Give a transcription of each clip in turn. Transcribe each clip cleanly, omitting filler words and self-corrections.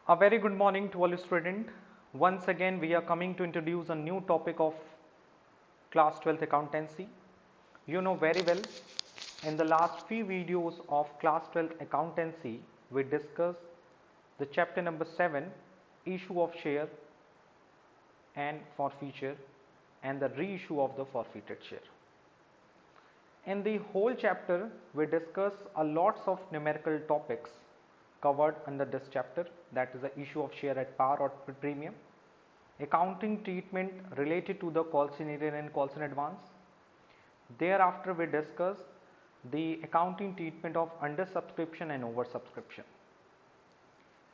A very good morning to all students. Once again, we are coming to introduce a new topic of class 12th accountancy. You know very well, in the last few videos of class 12th accountancy, we discussed the chapter number 7, issue of share and forfeiture, and the reissue of the forfeited share. In the whole chapter, we discuss a lots of numerical topics covered under this chapter, that is the issue of share at par or premium, accounting treatment related to the calls in arrears and calls in advance. Thereafter, we discuss the accounting treatment of under subscription and over subscription.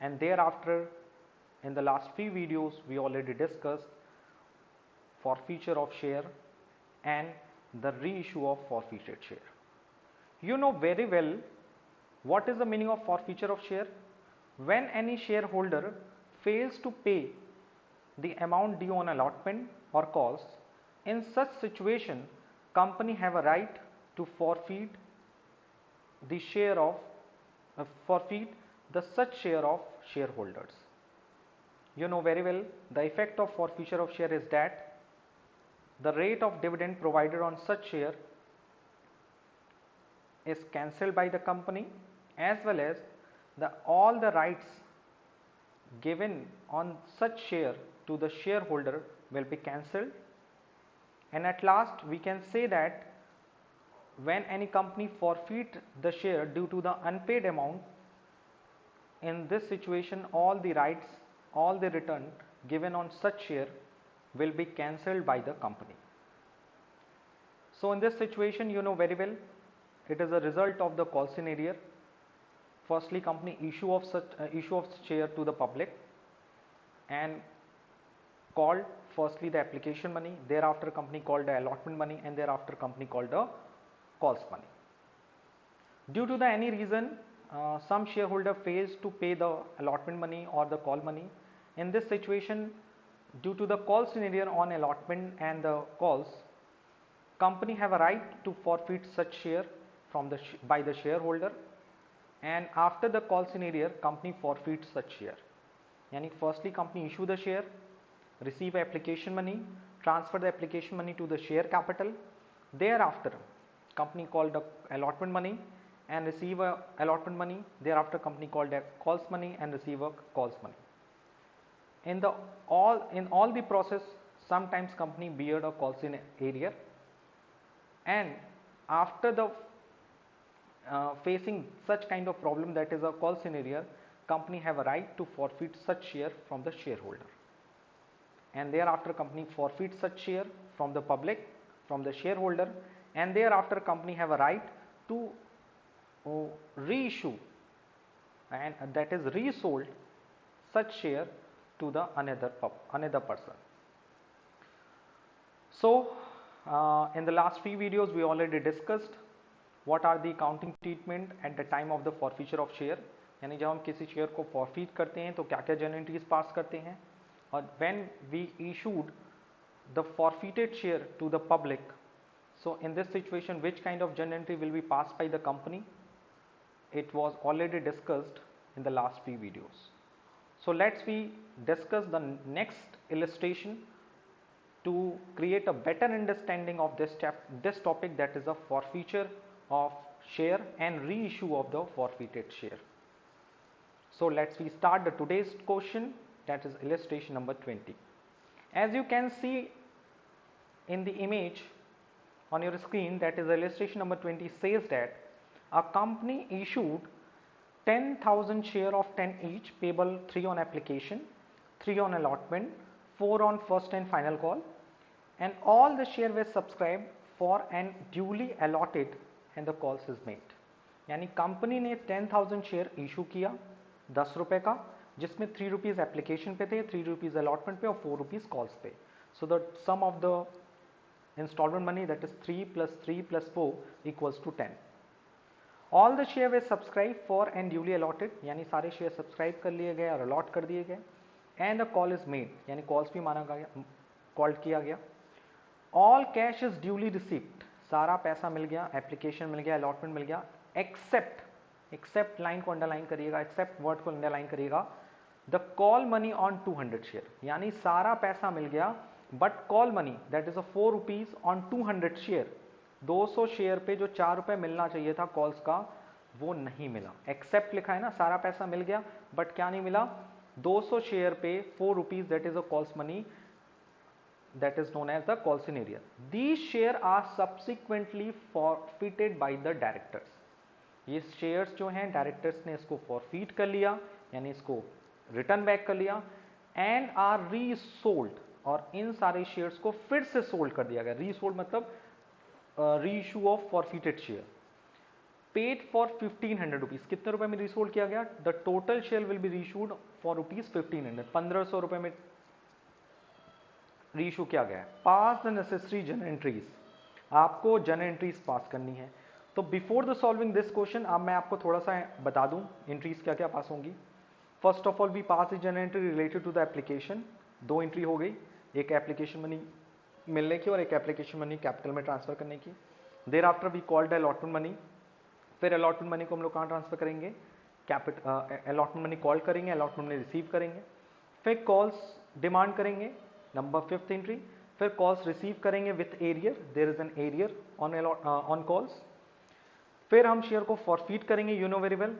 And thereafter, in the last few videos, we already discussed forfeiture of share and the reissue of forfeited share. You know very well what is the meaning of forfeiture of share. When any shareholder fails to pay the amount due on allotment or calls, in such situation company have a right to forfeit the share of forfeit the such share of shareholders. You know very well the effect of forfeiture of share is that the rate of dividend provided on such share is cancelled by the company, as well as all the rights given on such share to the shareholder will be cancelled. And at last we can say that when any company forfeit the share due to the unpaid amount, in this situation all the rights, all the return given on such share will be cancelled by the company. So in this situation, you know very well, it is a result of the calls in arrears. Firstly, company issue of share to the public and called firstly the application money, thereafter company called the allotment money, and thereafter company called the calls money. Due to the any reason, some shareholder fails to pay the allotment money or the call money. In this situation, due to the calls in arrears on allotment and the calls, company have a right to forfeit such share from by the shareholder, and after the calls in arrears company forfeits such share. Yani firstly company issue the share, receive application money, transfer the application money to the share capital, thereafter company called the allotment money and receive a allotment money, thereafter company called a calls money and receive a calls money. In all the process, sometimes company bear a calls in arrears, and after the facing such kind of problem, that is a calls in arrears, company have a right to forfeit such share from the shareholder, and thereafter company forfeit such share from the public, from the shareholder, and thereafter company have a right to reissue, and that is resold such share to the another person. So in the last few videos we already discussed what are the accounting treatment at the time of the forfeiture of share, यानी जब हम किसी share को forfeit करते हैं तो क्या क्या journal entries पास करते हैं, और when we issued the forfeited share to the public, so in this situation which kind of journal entry will be passed by the company, it was already discussed in the last few videos. So let's we discuss the next illustration to create a better understanding of this topic, that is a forfeiture of share and reissue of the forfeited share. So let's we start the today's question, that is illustration number 20. As you can see in the image on your screen, that is illustration number 20, says that a company issued 10,000 share of 10 each, payable 3 on application, 3 on allotment, 4 on first and final call, and all the share were subscribed for and duly allotted and the calls is made. यानी company ने 10,000 share issue किया 10 रुपए का, जिसमें 3 rupees application पे थे, 3 rupees allotment पे और 4 रुपीज़ कॉल्स पे. So the sum of the instalment money, that is 3 + 3 + 4 equals to 10. All the share were subscribe for and duly allotted, यानी सारे शेयर सब्सक्राइब कर लिए गए और अलॉट कर दिए गए, and the call is made, यानी कॉल्स भी माना गया, कॉल किया गया. All cash is duly received, सारा पैसा मिल गया, एप्लीकेशन मिल गया, अलॉटमेंट मिल गया, एक्सेप्ट लाइन को अंडरलाइन करिएगा, एक्सेप्ट वर्ड को अंडरलाइन करिएगा, the call money on 200 share, यानी सारा पैसा मिल गया but call money that is a 4 rupees on 200 share, 200 share पे जो 4 रुपए मिलना चाहिए था कॉल्स का वो नहीं मिला। एक्सेप्ट लिखा है ना, सारा पैसा मिल गया बट क्या नहीं मिला, 200 शेयर पे 4 rupees that is a calls money that is known as the calls in arrear. These shares are subsequently forfeited by the directors. ये शेयर्स जो हैं डायरेक्टर्स ने इसको फॉरफीट कर लिया, यानी इसको रिटर्न बैक कर लिया, एंड आर रीसोल्ड, और इन सारे शेयर्स को फिर से सोल्ड कर दिया गया। रीसोल्ड मतलब reissue of forfeited share. Paid for 1500 rupees, कितने रुपए में रीसोल्ड किया गया, the total share will be reissued for rupees 1500, 1500 रुपए में रीइश्यू किया गया है। Pass the necessary journal entries, आपको जर्नल एंट्रीज पास करनी है। तो before the solving this question अब मैं आपको थोड़ा सा बता दूं एंट्रीज क्या क्या पास होंगी। First of all we pass the journal entry related to the application, 2 entry हो गई, एक एप्लीकेशन मनी मिलने की और एक एप्लीकेशन मनी कैपिटल में ट्रांसफर करने की। There after we called allotment money, फिर अलॉटमेंट मनी को हम लोग कहाँ ट्रांसफर करेंगे, अलॉटमेंट मनी कॉल करेंगे, अलॉटमेंट मनी रिसीव करेंगे, फिर कॉल्स डिमांड करेंगे, नंबर 5th एंट्री, फिर कॉल्स रिसीव करेंगे with arrear, there is an arrear on calls, फिर हम शेयर को फॉरफीट करेंगे, you know very well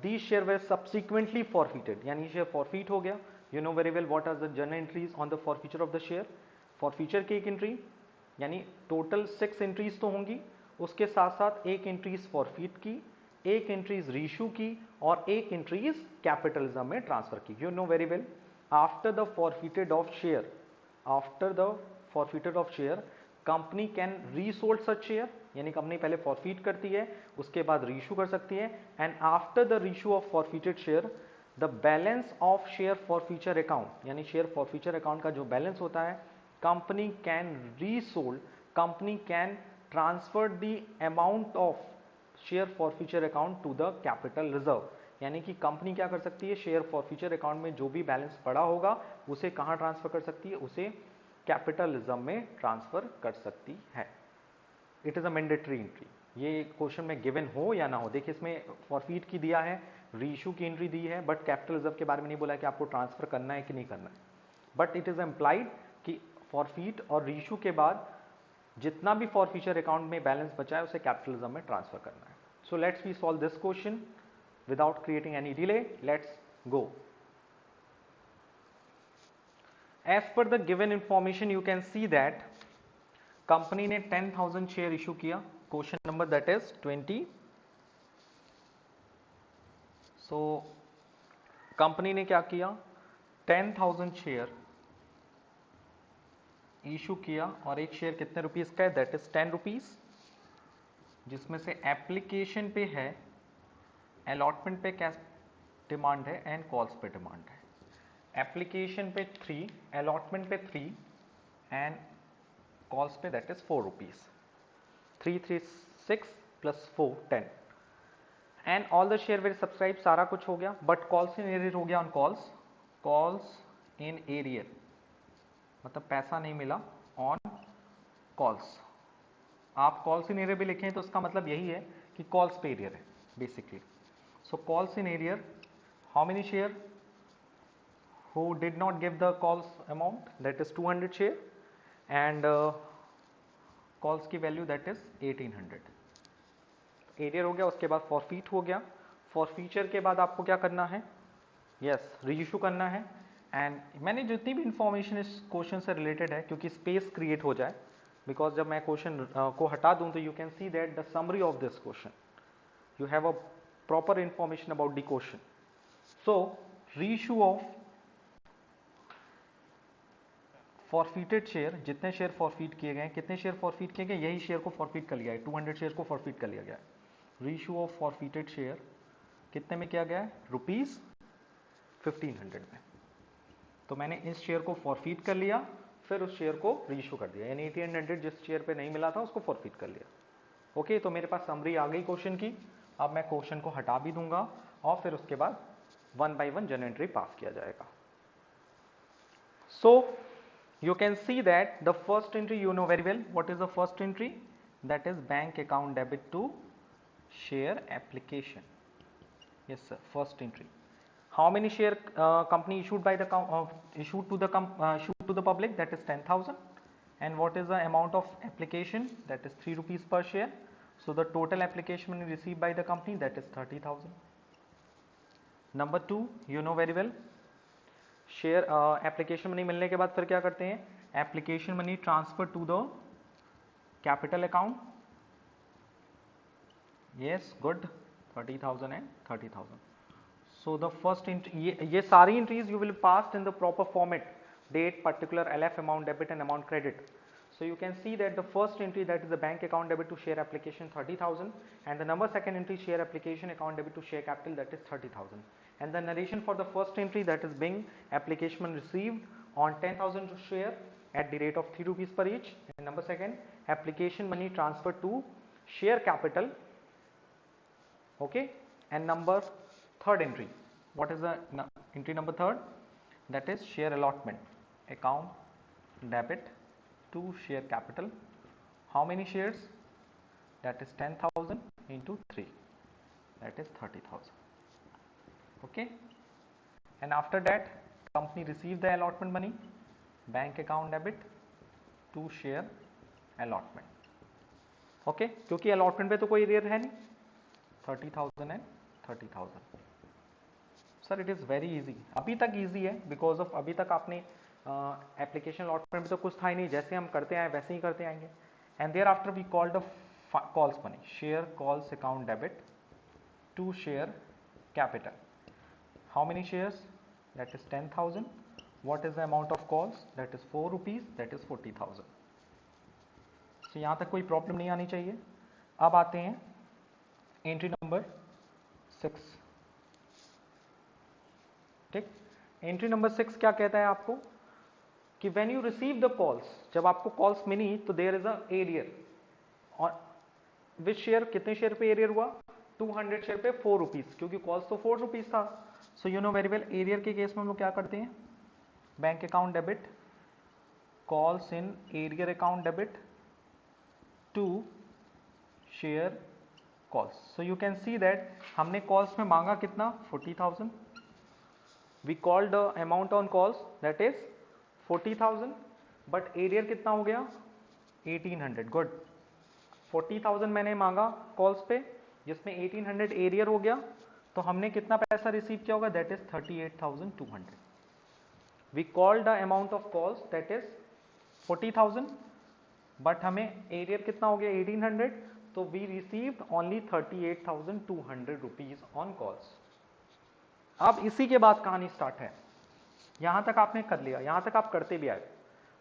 these share were subsequently forfeited, यानी शेयर फॉरफीट हो गया। You know very well what are the journal entries on the forfeiture of the share, forfeiture की एक entry, यानी टोटल 6 एंट्रीज तो होंगी, उसके साथ साथ एक एंट्रीज फॉरफीट की, एक एंट्रीज रीइश्यू की और एक एंट्रीज कैपिटलिज्म में ट्रांसफर की। You know very well after the forfeited of share, after the forfeited of share company can resold such share, यानी कंपनी पहले फॉरफीट करती है उसके बाद रीइश्यू कर सकती है, and after the reissue of forfeited share the balance of share forfeiture account, यानी शेयर फॉरफीचर अकाउंट का जो बैलेंस होता है company can resold, company can transfer the amount of share forfeiture account to the capital reserve, यानी कि company क्या कर सकती है, शेयर फॉरफीचर अकाउंट में जो भी बैलेंस पड़ा होगा उसे कहां ट्रांसफर कर सकती है, उसे कैपिटलिज्म में ट्रांसफर कर सकती है। It is a mandatory entry, ये क्वेश्चन में गिवन हो या ना हो। देखिए इसमें फॉरफीट की दिया है, रीइश्यू की एंट्री दी है, बट कैपिटलिज्म के बारे में नहीं बोला कि आपको ट्रांसफर करना है कि नहीं करना है, बट इट इज एम्प्लाइड कि फॉरफीट और रीइश्यू के बाद जितना भी फॉरफीचर अकाउंट में बैलेंस बचा है उसे कैपिटलिज्म में ट्रांसफर करना है। So let's we solve this question without creating any delay. Let's go. As per the given information you can see that company ने 10,000 शेयर इशू किया, question number that is 20। So company ने क्या किया, 10,000 share issue किया और एक share कितने rupees का है, दैट इज 10 रुपीस, जिसमें से एप्लीकेशन पे है, अलॉटमेंट पे क्या डिमांड है एंड कॉल्स पे डिमांड है। एप्लीकेशन पे 3, अलॉटमेंट पे 3 एंड कॉल्स पे that is 4 rupees, 3 3 6 plus 4 10, and all the share were subscribe, सारा कुछ हो गया, बट कॉल्स इन एरियर हो गया on calls, calls in arrear मतलब पैसा नहीं मिला ऑन कॉल्स। आप कॉल्स इन एरियर भी लिखें तो उसका मतलब यही है कि कॉल्स पे एरियर है basically. So calls in arrear, how many share who did not give the calls amount, that is 200 share, and calls की value that is 1800। एरियर हो गया, उसके बाद फॉरफीट हो गया, फॉरफीचर के बाद आपको क्या करना है, यस रीइश्यू करना है। एंड मैंने जितनी भी इंफॉर्मेशन इस क्वेश्चन से रिलेटेड है, क्योंकि स्पेस क्रिएट हो जाए, बिकॉज जब मैं क्वेश्चन को हटा दूं तो you can see that the summary of this question, you have a proper information about the question. So reissue of forfeited share, जितने शेयर फॉरफीट किए गए, कितने शेयर फॉरफीट किए गए, यही शेयर को फॉरफीट कर लिया है, 200 शेयर को फॉरफीट कर लिया गया है। रीइश्यू ऑफ फॉरफीटेड शेयर कितने में किया गया है, रुपीज 1500 में। तो मैंने इस शेयर को फॉरफीट कर लिया, फिर उस शेयर को रीइश्यू कर दिया, यानी 1800 जिस शेयर पे नहीं मिला था उसको फॉरफीट कर लिया। ओके, तो मेरे पास समरी आ गई क्वेश्चन की। अब मैं क्वेश्चन को हटा भी दूंगा और फिर उसके बाद 1 by 1 जर्नल एंट्री पास किया जाएगा। सो you can see that the first entry you know very well. What is the first entry? That is bank account debit to share application. Yes sir, first entry. How many share company issued by the issued to the public? That is 10,000. And what is the amount of application? That is 3 rupees per share. So the total application money received by the company, that is 30,000. Number 2, you know very well. Share application money मिलने के बाद फिर क्या करते हैं? Application money transfer to the capital account. Yes, good. 30,000 and 30,000. So the first entry, ये सारी entries you will pass in the proper format, date, particular, LF, amount debit and amount credit. So you can see that the first entry, that is the bank account debit to share application 30,000, and the number second entry, share application account debit to share capital, that is 30,000. And the narration for the first entry, that is being application received on 10,000 share at the rate of 3 rupees per each. And number second, application money transferred to share capital. Okay. And number third entry, what is the entry number third? That is share allotment account debit to share capital. How many shares? That is 10,000 into 3, that is 30,000. Okay. And after that, company received the allotment money, bank account debit to share allotment. Okay. क्योंकि allotment पे तो कोई arrear है नहीं. 30,000 and 30,000. Sir it is very easy. अभी तक easy है because of अभी तक आपने एप्लीकेशन अलॉटमेंट में तो कुछ था ही नहीं, जैसे हम करते आए वैसे ही करते आएंगे. And there after we called the calls money, share calls account debit to share capital. How many shares? That is 10,000. What is the amount of calls? That is 4 rupees, that is 40,000. तो यहाँ तक कोई problem नहीं आनी चाहिए. अब आते हैं एंट्री नंबर 6. ठीक. एंट्री नंबर 6 क्या कहता है आपको कि when you receive the calls, जब आपको कॉल्स मिली तो देयर इज अ एरियर. और विच शेयर, कितने शेयर पे एरियर हुआ? 200 शेयर पे 4 रुपीज, क्योंकि कॉल्स तो 4 रुपीज था. So you know very well, arrear के केस में हम लोग क्या करते हैं? Bank account debit calls in arrear account debit to share calls. So you can see that हमने कॉल्स में मांगा कितना? 40,000. We called the amount on calls, that is 40,000, but arrear कितना हो गया? 1800. गुड. 40,000 मैंने मांगा कॉल्स पे, जिसमें 1800 एरियर हो गया, तो हमने कितना पैसा रिसीव किया होगा? That is 38,200. We called the amount of calls, that is 40,000, but हमें एरियर कितना हो गया? 1800, तो we received only 38,200 rupees on calls. अब इसी के बाद कहानी स्टार्ट है. यहां तक आपने कर लिया, यहां तक आप करते भी आए,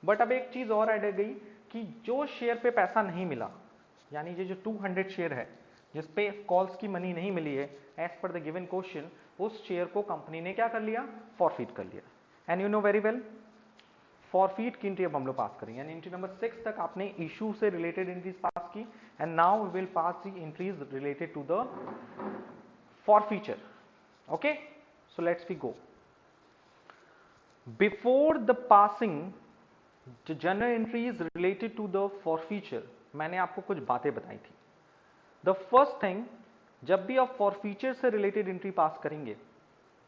बट अब एक चीज और ऐड हो गई कि जो शेयर पे पैसा नहीं मिला, यानी ये जो 200 शेयर है जिसपे कॉल्स की मनी नहीं मिली है as per the given question, उस शेयर को कंपनी ने क्या कर लिया? फॉरफीट कर लिया. And you know very well, forfeit की एंट्री अब हम लोग पास करेंगे. यानी एंट्री नंबर 6 तक आपने इशू से रिलेटेड एंट्रीज पास की, and now we will pass the entries related to the forfeiture. Okay. So let's we go. Before the passing the general entries related to the forfeiture, मैंने आपको कुछ बातें बताई थी. The first thing, जब भी आप forfeiture से related entry पास करेंगे,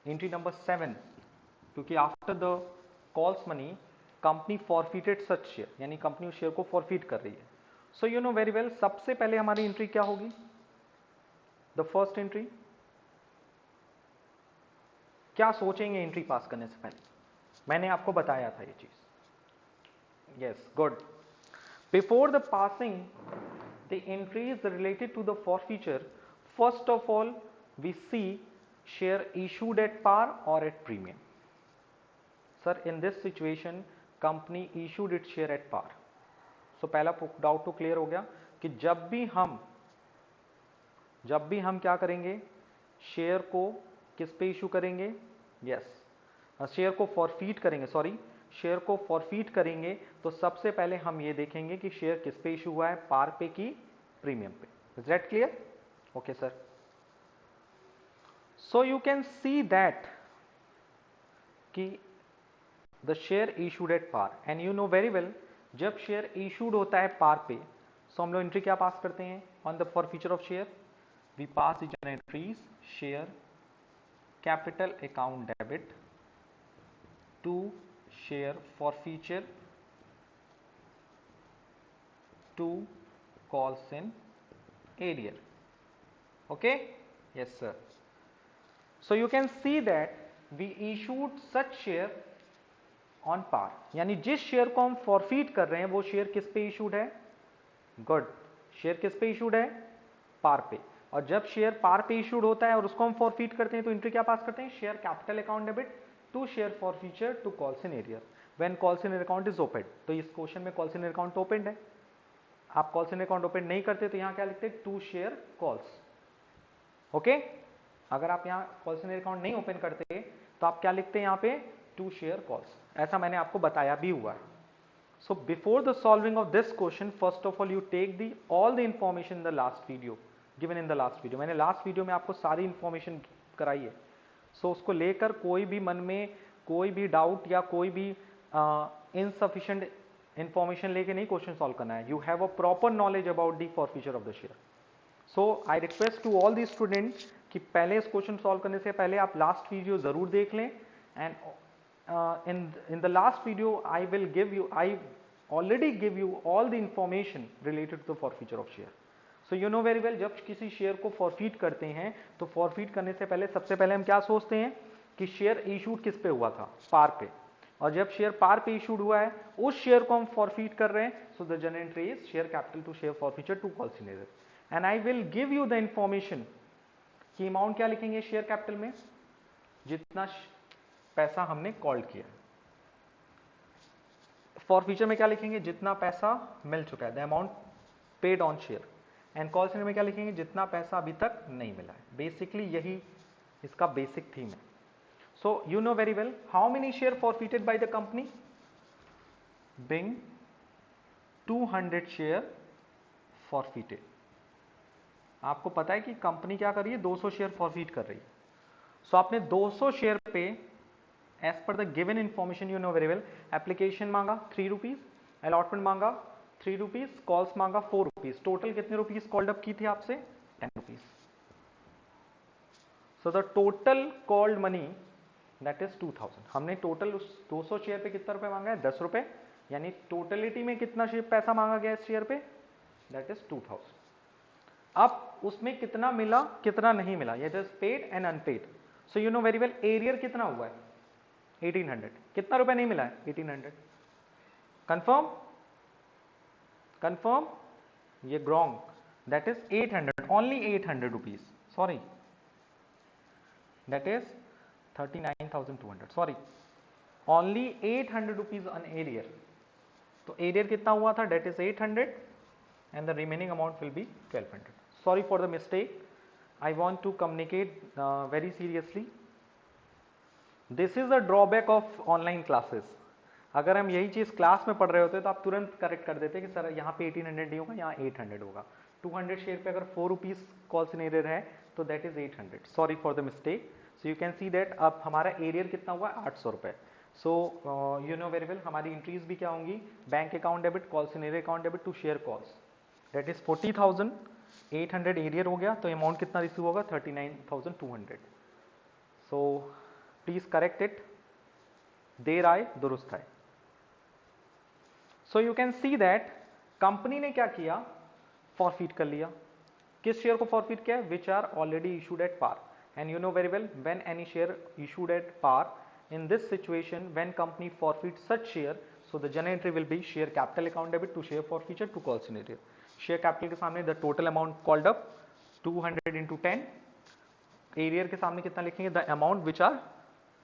entry number 7, क्योंकि after the calls money company forfeited such share, यानी कंपनी उस शेयर को forfeit कर रही है. So you know very well, सबसे पहले हमारी entry क्या होगी? The first entry, क्या सोचेंगे एंट्री पास करने से पहले? मैंने आपको बताया था ये चीज. Yes, good. Before the passing the entries related to the forfeiture, first of all we see share issued at par और at premium. Sir in this situation company issued it share at par. So पहला doubt तो clear हो गया कि जब भी हम क्या करेंगे? शेयर को किस पे इशू करेंगे? यस, शेयर को फॉरफीट करेंगे. सॉरी, शेयर को फॉरफीट करेंगे तो सबसे पहले हम ये देखेंगे कि शेयर किस पे इशू हुआ है, पार पे की प्रीमियम पे. Is that clear? Okay sir. So you can see that कि the share issued at par, and you know very well, जब शेयर इशूड होता है पार पे, सो हम लोग एंट्री क्या पास करते हैं on the forfeiture of share? We pass the general entries share capital account debit to share forfeiture to calls in arrear. Okay? Yes, sir. So you can see that we issued such share on par. यानी जिस share को हम forfeit कर रहे हैं वो share किस पे इशूड है? गुड, शेयर किस पे इशूड है? पार पे। और जब शेयर पार पे इशूड होता है और उसको हम फॉरफीट करते हैं तो एंट्री क्या पास करते हैं? Share capital account debit to share forfeiture to calls in arrear when calls in account is open. तो इस क्वेश्चन में कॉल्स इन अकाउंट ओपन है, आप कॉल्स इन अकाउंट ओपन नहीं करते तो यहां क्या लिखते हैं? To share calls. ओके, अगर आप यहाँ कॉल्स इन अकाउंट नहीं ओपन करते तो आप क्या लिखते हैं यहाँ पे? To share calls. ऐसा मैंने आपको बताया भी हुआ है। So before the solving of this question, first of all you take all the information in the last video, given in the last video. मैंने last video में आपको सारी information कराई है। So उसको लेकर कोई भी मन में कोई भी doubt या कोई भी insufficient information लेके नहीं question solve करना है। You have a proper knowledge about the forfeiture of the share. So I request to all the students कि पहले इस question solve करने से पहले आप last video जरूर देख लें and in the last video I already give you all the information related to the forfeiture of share. So you know very well जब किसी शेयर को फॉरफीट करते हैं तो फॉरफीट करने से पहले सबसे पहले हम क्या सोचते हैं कि शेयर इशूड किस पे हुआ था? पार पे। और जब शेयर पार पे इशूड हुआ है उस शेयर को हम फॉरफीट कर रहे हैं। So the general entry is share capital to share forfeiture to calls in arrear and I will give you the information कि अमाउंट क्या लिखेंगे शेयर कैपिटल में? जितना पैसा हमने कॉल किया। फॉरफीचर में क्या लिखेंगे? जितना पैसा मिल चुका है, the amount paid on share. And call centre में क्या लिखेंगे? जितना पैसा अभी तक नहीं मिला है। बेसिकली यही इसका बेसिक थीम है। So you know very well how many share forfeited by the company? Being 200 share forfeited. आपको पता है कि कंपनी क्या कर रही है? 200 शेयर फॉरफीट कर रही है। सो आपने 200 शेयर पे as per the given information you know very well application मांगा 3 रुपीज, अलॉटमेंट मांगा 3 रुपीज, कॉल्स मांगा 4 रुपीज। टोटल कितने रुपीज कॉल्ड अप की थी आपसे? 10 rupees. So the total called money that is 2000। हमने टोटल उस 200 शेयर पे कितना रुपए मांगा है? 10 रुपए। यानी टोटलिटी में कितना पैसा मांगा गया इस शेयर पे? That is 2000। अब उसमें कितना मिला कितना नहीं मिला, ये is paid and unpaid. So you know very well arrear कितना हुआ है? 1800। कितना रुपए नहीं मिला है? 1800। कंफर्म? कंफर्म? ये wrong, that is 800, only 800 rupees. Sorry, that is 39,200। Sorry, only 800 rupees on arrear. तो एरियर कितना हुआ था? That is 800 and the remaining amount will be 1200। Sorry for the mistake, I want to communicate very seriously. This is the drawback of online classes. अगर हम यही चीज class में पढ़ रहे होते तो आप तुरंत करेक्ट कर देते कि सर यहाँ पे 1800 नहीं होगा, यहाँ 800 होगा। 200 शेयर पे अगर 4 रुपीज कॉल्स इन एरियर है तो that is 800। Sorry for the mistake. So you can see that अब हमारा एरियर कितना हुआ? 800 रुपए। So you know very well हमारी एंट्रीज भी क्या होंगी? Bank account debit, calls in arrear account debit to share calls, that is 40,000। 800 arrear हो गया तो अमाउंट कितना रिसीव होगा? 39,200। So please correct it. देर आए दुरुस्त आए। So you can see that company ने क्या किया? फॉरफीट कर लिया। किस शेयर को फॉरफीट किया? Which are already issued at par. And you know very well when any share issued at par, in this situation when company forfeits such share, so the journal entry will be share capital account debit to share forfeiture to calls in arrear. Share capital के सामने the total amount called up 200 into 10, arrear के सामने कितना लिखेंगे? The amount which are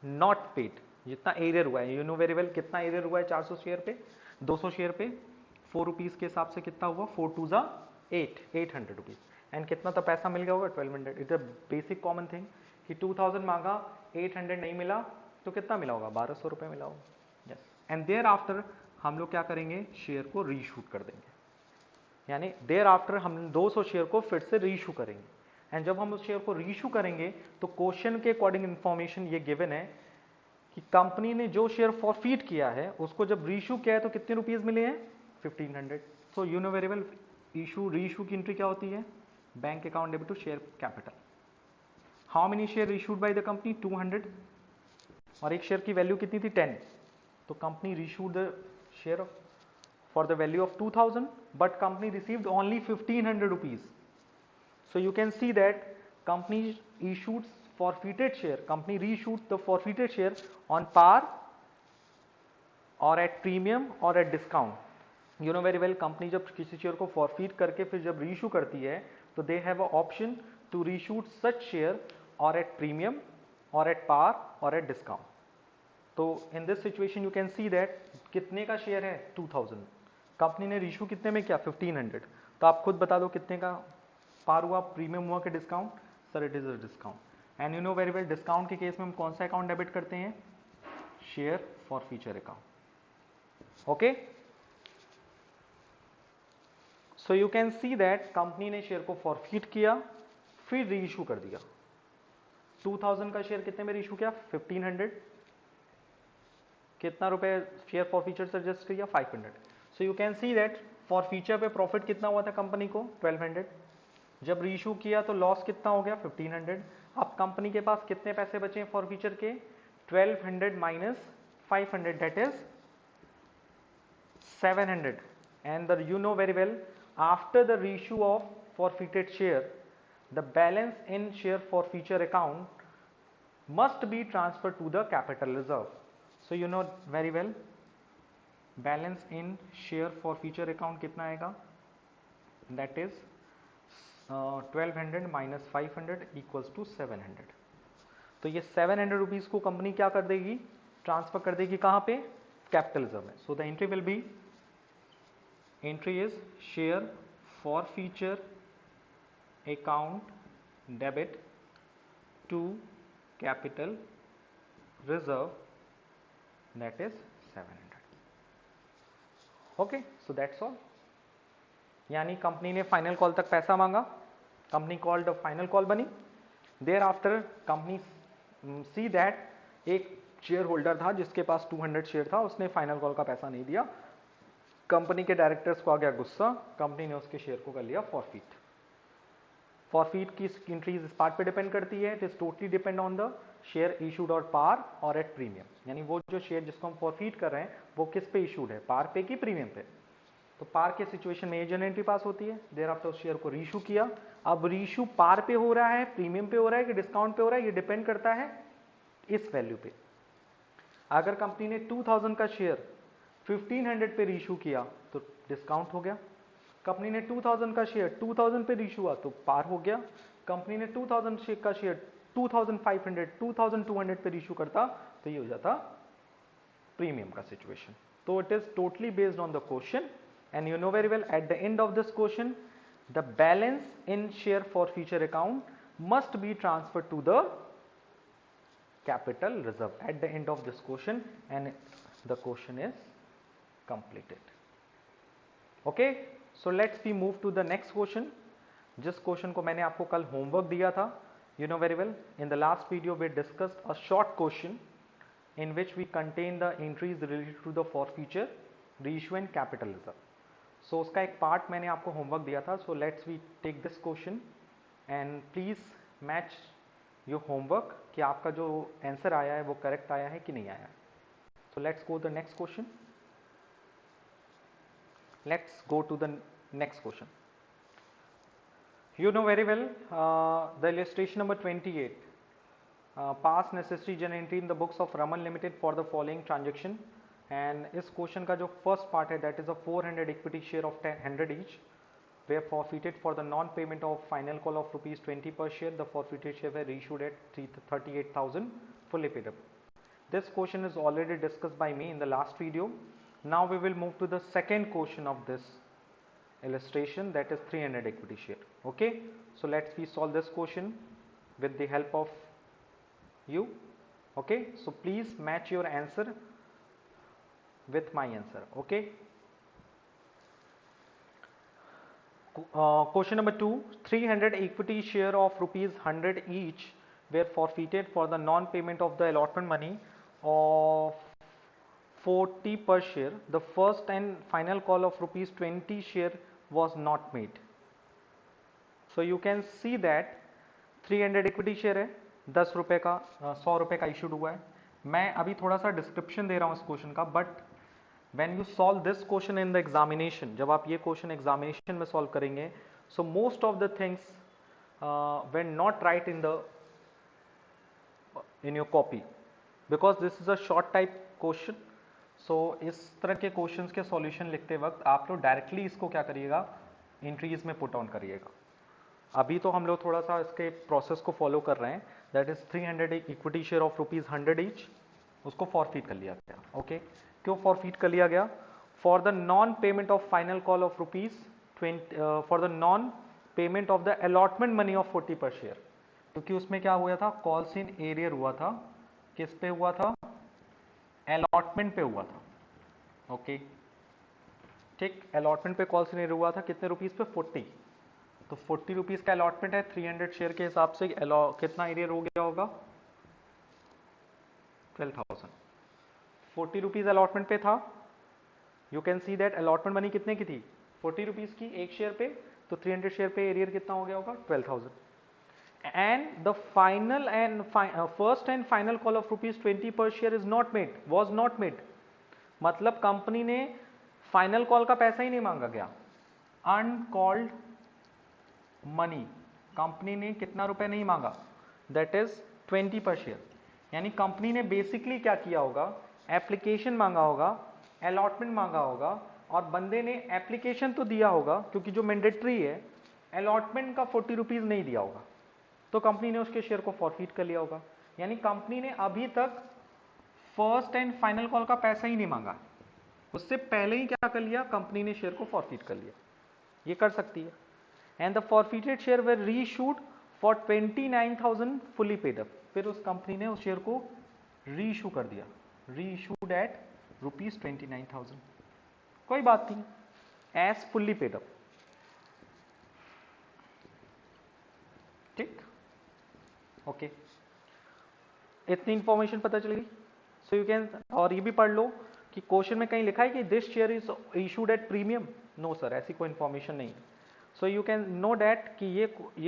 not paid. जितना arrear हुआ है, you know very well कितना एरियर हुआ है 400 शेयर पे, 200 शेयर पे 4 रुपीज के हिसाब से कितना हुआ? 4 2 जा 8, 800 रुपीज। एंड कितना तो पैसा मिल गया होगा? 1200। It a basic common thing कि 2000 मांगा, 800 नहीं मिला तो कितना मिला होगा? 1200 रुपए मिला होगा। यस। एंड देयर आफ्टर हम लोग क्या करेंगे? शेयर को रीशूट कर देंगे। यानी देयर आफ्टर हम 200 शेयर को फिर से रीशू करेंगे। एंड जब हम उस शेयर को रीशू करेंगे तो क्वेश्चन के अकॉर्डिंग इंफॉर्मेशन ये गिवन है कि कंपनी ने जो शेयर फॉरफीट किया है उसको जब रीशू किया है तो कितने रुपीज मिले हैं? 1500। So you know very well issue reissue की एंट्री क्या होती है? Bank account debit to share capital. How many share issued by the company 200 और एक शेयर की वैल्यू कितनी थी 10, तो company reissued the share for the value of 2000 but company received only 1500 rupees. So you can see that company issued forfeited share, company reissued the forfeited share on par or at premium or at discount. You know very well company जब किसी share को forfeit करके फिर जब reissue करती है तो they have a option to reissue such share or at premium or at par or at discount. तो in this situation you can see that कितने का शेयर है 2000, कंपनी ने रीशू कितने में किया 1500, तो आप खुद बता दो कितने का पार हुआ, प्रीमियम हुआ कि discount, sir it is a discount. And you know very well discount के केस में हम कौन सा अकाउंट डेबिट करते हैं, share forfeiture account. Okay, so you can see that company ने शेयर को फॉरफीट किया फिर री इशू कर दिया। 2000 का शेयर कितने में री इशू किया 1500, कितना रुपए शेयर फॉर फ्यूचर से एडजस्ट किया 500। सो you can see that for future पे प्रॉफिट कितना हुआ था कंपनी को 1200, जब रीइशू किया तो लॉस कितना हो गया 1500। अब कंपनी के पास कितने पैसे बचे फॉर फ्यूचर के 1200 minus 500 that is 700। And the you know very well after the reissue of forfeited share the balance in share forfeiture account must be transferred to the capital reserve. So you know very well balance in share forfeiture account कितना आएगा, that is 1200 minus 500 equals to 700। तो ये 700 rupees को company क्या कर देगी, transfer कर देगी कहाँ पे, कैपिटल रिजर्व में। So the entry will be, entry is share forfeiture account debit to capital reserve that is 700। Okay, so that's all. यानी कंपनी ने फाइनल कॉल तक पैसा मांगा, कंपनी कॉल्ड फाइनल कॉल बनी, there after company see that एक share holder था जिसके पास 200 share था, उसने फाइनल कॉल का पैसा नहीं दिया, कंपनी के डायरेक्टर्स को आ गया गुस्सा, कंपनी ने उसके शेयर को कर लिया फॉरफीट। फॉरफीट की एंट्रीज इस पार्ट पे डिपेंड करती है, it is totally depend on the share issued और पार और एट प्रीमियम, यानी वो जो शेयर जिसको हम फॉरफीट कर रहे हैं वो किस पे इशूड है, पार पे कि प्रीमियम पे। तो पार के सिचुएशन में एजेंट एंट्री पास होती है, देर आफ्टर उस शेयर को रीइशू किया। अब रीइशू पार पे हो रहा है, प्रीमियम पे हो रहा है कि डिस्काउंट पे हो रहा है, ये डिपेंड करता है इस वैल्यू पे। अगर कंपनी ने 2000 का शेयर 1500 पे रीइशू किया तो डिस्काउंट हो गया, कंपनी ने 2000 का शेयर 2000 पे रीइशू हुआ तो पार हो गया, कंपनी ने 2000 का शेयर 2500 2200 पे रीइशू करता तो ये हो जाता प्रीमियम का सिचुएशन। तो it is totally based on the question and you know very well at the end of this question the balance in share for future account must be transferred to the capital reserve at the end of this question and the question is completed. Okay, so let's we move to the next question, जिस question को मैंने आपको कल homework दिया था। You know very well in the last video we discussed a short question in which we contain the entries related to the forfeiture, reissue and capital reserve. सो उसका एक part मैंने आपको होमवर्क दिया था। So let's we take this question and please match your homework कि आपका जो answer आया है वो करेक्ट आया है कि नहीं आया है। So let's go the next question, let's go to the next question. You know very well the illustration number 28, pass necessary general entry in the books of Raman limited for the following transaction. And इस question का जो first part है that is a 400 equity share of 100 each were forfeited for the non payment of final call of ₹20 per share. The forfeited share were reissued at 38,000 fully paid up. This question is already discussed by me in the last video. Now we will move to the second question of this illustration, that is 300 equity share. Okay, so let's we solve this question with the help of you. Okay, so please match your answer with my answer. Okay, question number 2, 300 equity share of ₹100 each were forfeited for the non payment of the allotment money of 40 per share. The first and final call of ₹20 share was not made. So you can see that 300 equity share है, 10 रुपये का 100 रुपये का issued हुआ है। मैं अभी थोड़ा सा डिस्क्रिप्शन दे रहा हूँ इस क्वेश्चन का, but when you solve this question in the examination, जब आप ये क्वेश्चन एग्जामिनेशन में सॉल्व करेंगे, so most of the things when not write in your copy, because this is a short type question. So इस तरह के questions के solution लिखते वक्त आप लोग डायरेक्टली इसको क्या करिएगा, एंट्रीज में पुट ऑन करिएगा। अभी तो हम लोग थोड़ा सा इसके प्रोसेस को फॉलो कर रहे हैं, that is 300 equity share of ₹100 each, उसको फॉरफीट कर लिया गया। ओके, क्यों फॉरफीट कर लिया गया? For the non payment of final call of ₹20, for the non payment of the allotment money of 40 पर शेयर, क्योंकि उसमें क्या हुआ था, कॉल्स इन एरियर हुआ था, किस पे हुआ था, अलॉटमेंट पे हुआ था। ओके ठीक, अलॉटमेंट पे कॉल्स इन एरियर हुआ था, कितने रुपीस पे, 40। तो 40 रुपीज का अलॉटमेंट है, 300 शेयर के हिसाब से कितना एरियर हो गया होगा, 12,000। 40 रुपीज अलॉटमेंट पे था, you can see that allotment money कितने की थी, 40 रुपीज की एक शेयर पे, तो 300 शेयर पे एरियर कितना हो गया होगा, 12,000। And the final and first and final call of ₹20 पर share is not made, was not made, मतलब कंपनी ने फाइनल कॉल का पैसा ही नहीं मांगा गया, अनकॉल्ड मनी कंपनी ने कितना रुपए नहीं मांगा, दैट इज 20 पर शेयर। यानी कंपनी ने बेसिकली क्या किया होगा, एप्लीकेशन मांगा होगा, अलॉटमेंट मांगा होगा, और बंदे ने एप्लीकेशन तो दिया होगा क्योंकि जो मैंडेटरी है, अलॉटमेंट का 40 रुपीज नहीं दिया होगा, तो कंपनी ने उसके शेयर को फॉरफीट कर लिया होगा। यानी कंपनी ने अभी तक फर्स्ट एंड फाइनल कॉल का पैसा ही नहीं मांगा, उससे पहले ही क्या कर लिया, कंपनी ने शेयर को फॉरफीट कर लिया। ये कर सकती है। And the forfeited share were reissued for 29,000 fully paid up, फिर उस कंपनी ने उस शेयर को रीइशू कर दिया, रीइशूड एट ₹29,000, कोई बात नहीं, एज फुल्ली पेड अप। ठीक, ओके, इतनी इंफॉर्मेशन पता चलेगी। सो यू कैन, और ये भी पढ़ लो कि क्वेश्चन में कहीं लिखा है कि this share is issued at premium, no sir, ऐसी कोई इंफॉर्मेशन नहीं है। So you can know that कि ये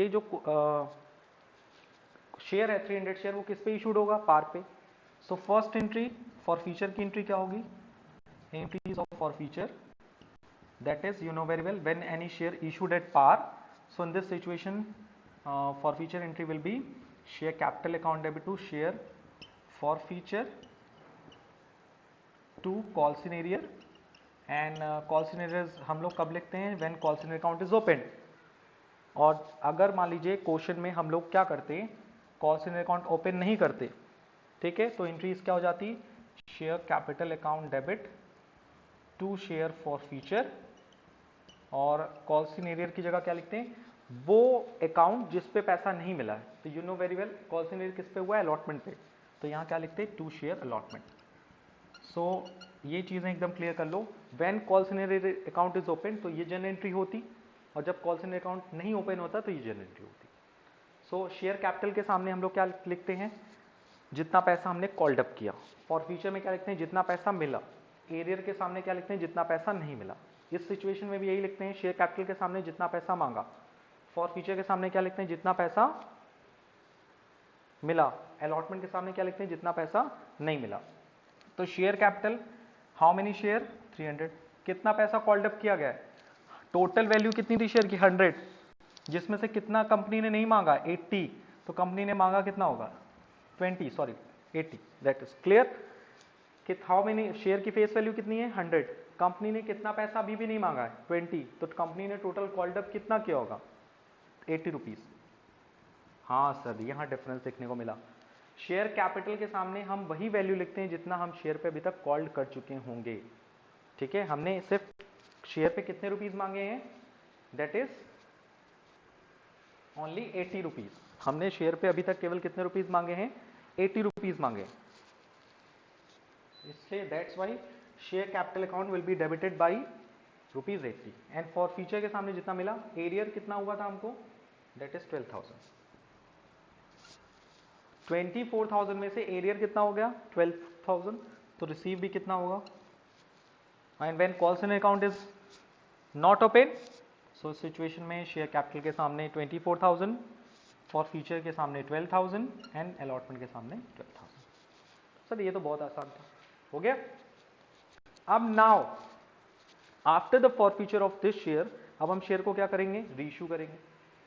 जो शेयर है 300 शेयर, वो किस पे इशूड होगा, पार पे। So first entry for future की एंट्री क्या होगी, entries of for future, that is you know very well when any share issued at par, so in this situation for future entry will be share capital account debit to share for future to calls in arrear, and calls in arrears हम लोग कब लिखते हैं, when calls in account is opened। और अगर मान लीजिए question में हम लोग क्या करते, कॉल्स इन अकाउंट ओपन नहीं करते, ठीक है, तो एंट्रीज क्या हो जाती, share capital account debit to share forfeiture, और कॉल्स इन एरियर की जगह क्या लिखते हैं, वो अकाउंट जिस पे पैसा नहीं मिला है। तो you know very well calls in arrear किस पे हुआ है, अलॉटमेंट पे, तो यहाँ क्या लिखते हैं, टू शेयर अलॉटमेंट। सो ये चीज़ें एकदम क्लियर कर लो, when calls in arrear account is open तो ये जनरल एंट्री होती, और जब कॉल्स इन अकाउंट नहीं ओपन होता तो ये जनरल एंट्री होती। सो शेयर कैपिटल के सामने हम लोग क्या लिखते हैं, जितना पैसा हमने कॉल्ड अप किया, फॉर फ्यूचर में क्या लिखते हैं, जितना पैसा मिला, एरियर के सामने क्या लिखते हैं, जितना पैसा नहीं मिला। इस सिचुएशन में भी यही लिखते हैं, शेयर कैपिटल के सामने जितना पैसा मांगा, फॉर फ्यूचर के सामने क्या लिखते हैं, जितना पैसा मिला, अलॉटमेंट के सामने क्या लिखते हैं, जितना पैसा नहीं मिला। तो share capital, how many share, 300, कितना पैसा कॉल्ड अप किया गया है, टोटल वैल्यू कितनी थी शेयर की, 100, जिसमें से कितना कंपनी ने नहीं मांगा, 80, तो कंपनी ने मांगा कितना होगा, 20, सॉरी 80, दैट इज क्लियर। कि हाउ मेनी शेयर की फेस वैल्यू कितनी है, 100, कंपनी ने कितना पैसा अभी भी नहीं मांगा है, 20, तो कंपनी ने टोटल कॉल्ड अप कितना किया होगा, 80 रुपीज। हाँ सर, यहाँ डिफरेंस देखने को मिला, शेयर कैपिटल के सामने हम वही वैल्यू लिखते हैं जितना हम शेयर पे अभी तक कॉल्ड कर चुके होंगे। ठीक है, हमने सिर्फ शेयर पे कितने रुपीज मांगे हैं, दैट इज ओनली 80 रुपीज। हमने शेयर पे अभी तक केवल कितने रुपीज मांगे हैं, 80 रुपीज मांगे, इसलिए that's why share capital account will be debited by ₹80। And for future के सामने जितना मिला, एरियर कितना हुआ था हमको, दैट इज 12,000। 24,000 में से एरियर कितना हो गया, 12,000, तो रिसीव भी कितना होगा। And when calls in account is not open, so situation में शेयर कैपिटल के सामने 24,000 फॉरफीचर के सामने 12,000 एंड अलॉटमेंट के सामने 12,000। सर ये तो बहुत आसान था, हो गया। अब now after the forfeiture of this share, अब हम शेयर को क्या करेंगे, रीइश्यू करेंगे।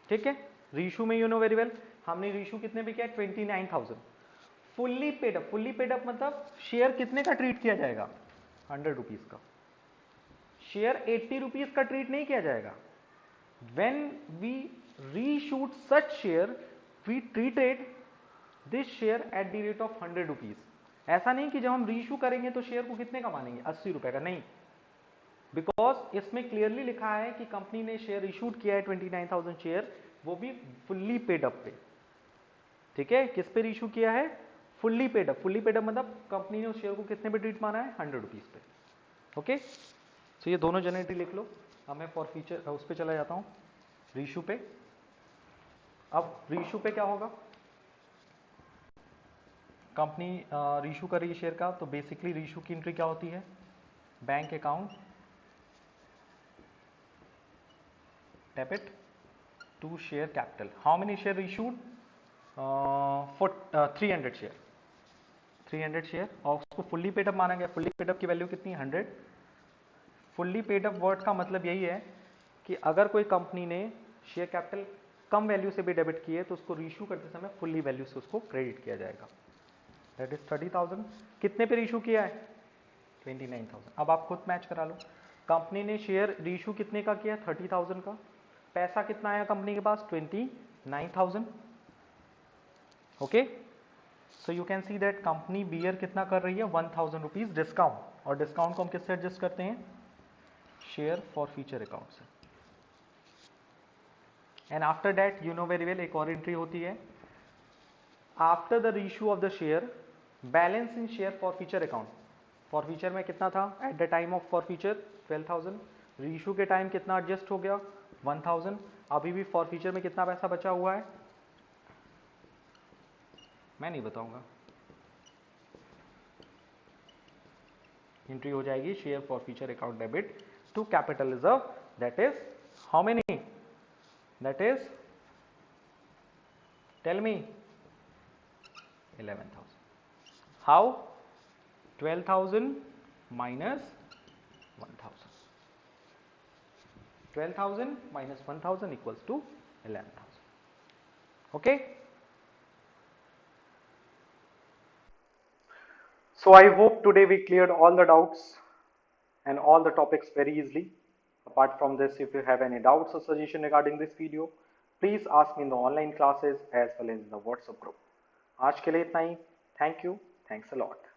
ठीक है, रीइश्यू में यू नो वेरी वेल, हमने रीइश्यू कितने पे किया, 29,000। Fully paid up, fully paid up मतलब शेयर कितने का ट्रीट किया जाएगा, 100 रुपीज का। शेयर 80 रुपीज का ट्रीट नहीं किया जाएगा। When we reissued such share, we treated this share at the rate of 100 rupees। ऐसा नहीं कि जब हम रीइश्यू करेंगे तो शेयर को कितने का मानेंगे, 80 रुपए का, नहीं। बिकॉज इसमें क्लियरली लिखा है कि कंपनी ने शेयर इशूड किया है 29,000 शेयर, वो भी फुल्ली पेड अप पे। ठीक है, किस पे इशू किया है, fully paid up. Fully paid up मतलब कंपनी ने उस शेयर को कितने पे ट्रीट माना है, 100 रुपीज पे। ओके, तो ये दोनों जनरेटरी लिख लो। अब मैं फॉर फीचर उस पे चला जाता हूं, रीइश्यू पे। अब रीइश्यू पे क्या होगा, कंपनी रीइश्यू कर रही है शेयर का, तो बेसिकली रीइश्यू की एंट्री क्या होती है, bank account debit to share capital. How many share issued, 300 share, 300 share, और उसको फुल्ली पेडअप माना गया। फुल्ली पेडअप की वैल्यू कितनी, 100। फुल्ली पेडअप वर्ड का मतलब यही है कि अगर कोई कंपनी ने शेयर कैपिटल कम वैल्यू से भी डेबिट किए तो उसको रीइश्यू करते समय फुल्ली वैल्यू से उसको क्रेडिट किया जाएगा। That is 30,000। कितने पे रीइश्यू किया है, 29,000। अब आप खुद मैच करा लो, कंपनी ने शेयर रीइश्यू कितने का किया, 30,000 का। पैसा कितना आया कंपनी के पास, 29,000। Okay, so you can see that company bear कितना कर रही है, 1,000 रुपीज डिस्काउंट। और डिस्काउंट को हम किससे एडजस्ट करते हैं, शेयर फॉर फ्यूचर अकाउंट से। And after that you know very well, एक और एंट्री होती है, after the reissue of the share, balance in share forfeiture account. For future में कितना था at the time of for future, 12,000। Reissue के time कितना एडजस्ट हो गया, 1,000। अभी भी फॉर फ्यूचर में कितना पैसा बचा हुआ है, मैं नहीं बताऊंगा। एंट्री हो जाएगी share forfeiture account debit to capital reserve, that is how many, that is tell me, 11,000। How, 12,000 minus 1,000, 12,000 minus 1,000 equals to 11,000. Okay, so I hope today we cleared all the doubts and all the topics very easily. Apart from this, if you have any doubts or suggestion regarding this video, please ask me in the online classes as well as in the WhatsApp group. आज के लिए इतना ही, thank you, thanks a lot.